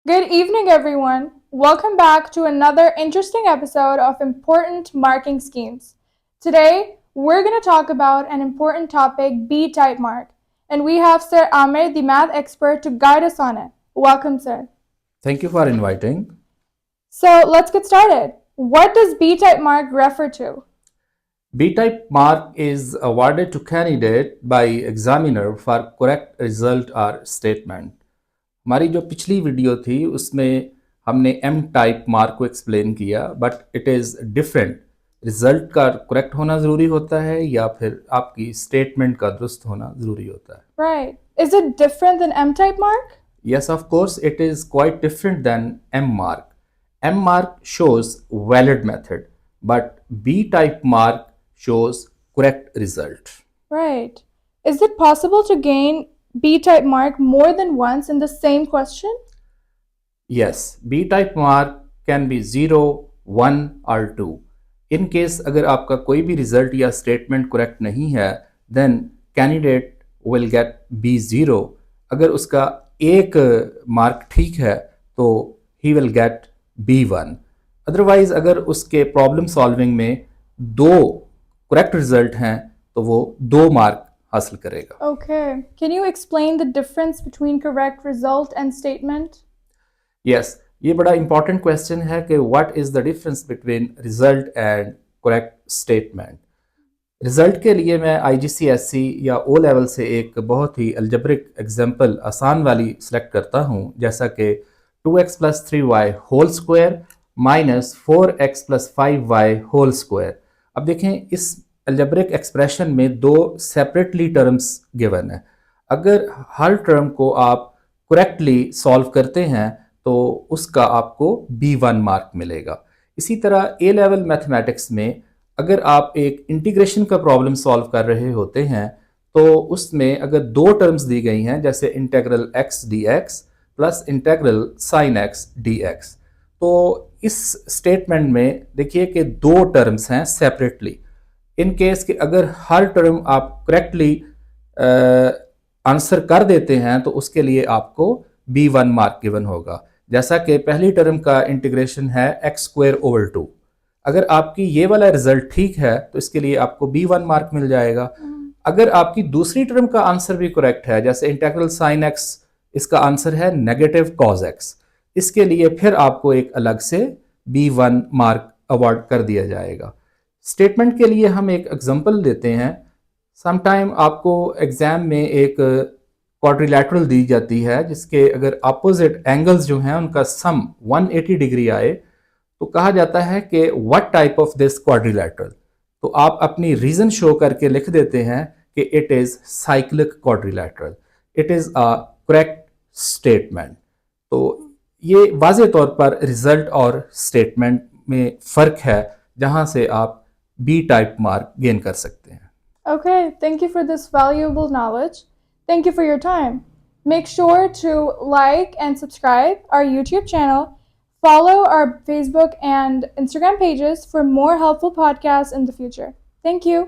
Good evening, everyone. Welcome back to another interesting episode of Important Marking Schemes. Today, we're going to talk about an important topic, B-type mark, and we have Sir Amir, the math expert, to guide us on it. Welcome, sir. Thank you for inviting. So let's get started. What does B-type mark refer to? B-type mark is awarded to candidate by examiner for correct result or statement. हमारी जो पिछली video थी उसमें हमने M type mark को explain किया, but it is different. Result का correct होना ज़रूरी होता है या फिर आपकी स्टेटमेंट का दुरुस्त होना ज़रूरी होता है. Right. Is it different than M-type mark? Yes, of course, it is quite different than M mark. M mark shows valid method, but B type mark shows correct result. Right. Is it possible to gain B-type mark more than once in the same question? Yes, B type mark can be 0, 1 or 2. In case अगर आपका कोई भी result या statement correct नहीं है, then candidate will get B0. अगर उसका एक मार्क ठीक है तो he will get B1. Otherwise अगर उसके प्रॉब्लम सॉल्विंग में दो करेक्ट रिजल्ट हैं तो वो 2 मार्क हासिल करेगा. Okay. Can you explain the difference between correct result and statement? Yes, ये बड़ा इंपॉर्टेंट क्वेश्चन है कि what is the difference between result and correct statement. Result के लिए मैं IGCSE या O लेवल से एक बहुत ही अलजब्रिक एग्जांपल आसान वाली सेलेक्ट करता हूँ, जैसा कि 2x + 3y whole square minus 4x + 5y whole square. अब देखें, इस अलजब्रिक एक्सप्रेशन में दो सेपरेटली टर्म्स गिवन है. अगर हर टर्म को आप करेक्टली सॉल्व करते हैं तो उसका आपको B1 मार्क मिलेगा. इसी तरह A लेवल मैथमेटिक्स में अगर आप एक इंटीग्रेशन का प्रॉब्लम सॉल्व कर रहे होते हैं तो उसमें अगर दो टर्म्स दी गई हैं, जैसे integral x dx plus integral sin x dx, तो इस स्टेटमेंट में देखिए कि दो टर्म्स हैं सेपरेटली. इन केस कि अगर हर टर्म आप करेक्टली आंसर कर देते हैं तो उसके लिए आपको B1 मार्क गिवन होगा. जैसा कि पहली टर्म का इंटीग्रेशन है x²/2. अगर आपकी ये वाला रिजल्ट ठीक है तो इसके लिए आपको B1 मार्क मिल जाएगा. अगर आपकी दूसरी टर्म का आंसर भी करेक्ट है, जैसे इंटेग्रल sin x, इसका आंसर है नेगेटिव cos x, इसके लिए फिर आपको एक अलग से B1 मार्क अवार्ड कर दिया जाएगा. स्टेटमेंट के लिए हम एक एग्जांपल देते हैं. समटाइम आपको एग्जाम में एक क्वाड्रिलैटरल दी जाती है जिसके अगर अपोजिट एंगल्स जो हैं उनका सम 180 डिग्री आए तो कहा जाता है कि what type of this quadrilateral. तो आप अपनी रीजन शो करके लिख देते हैं कि it is cyclic quadrilateral. It is a correct statement. तो ये वाज़े तौर पर रिजल्ट और स्टेटमेंट में फ़र्क है जहां से आप B टाइप मार्क गेन कर सकते हैं. Okay, thank you for this valuable knowledge. Thank you for your time. Make sure to like and subscribe our YouTube channel. Follow our Facebook and Instagram pages for more helpful podcasts in the future. Thank you.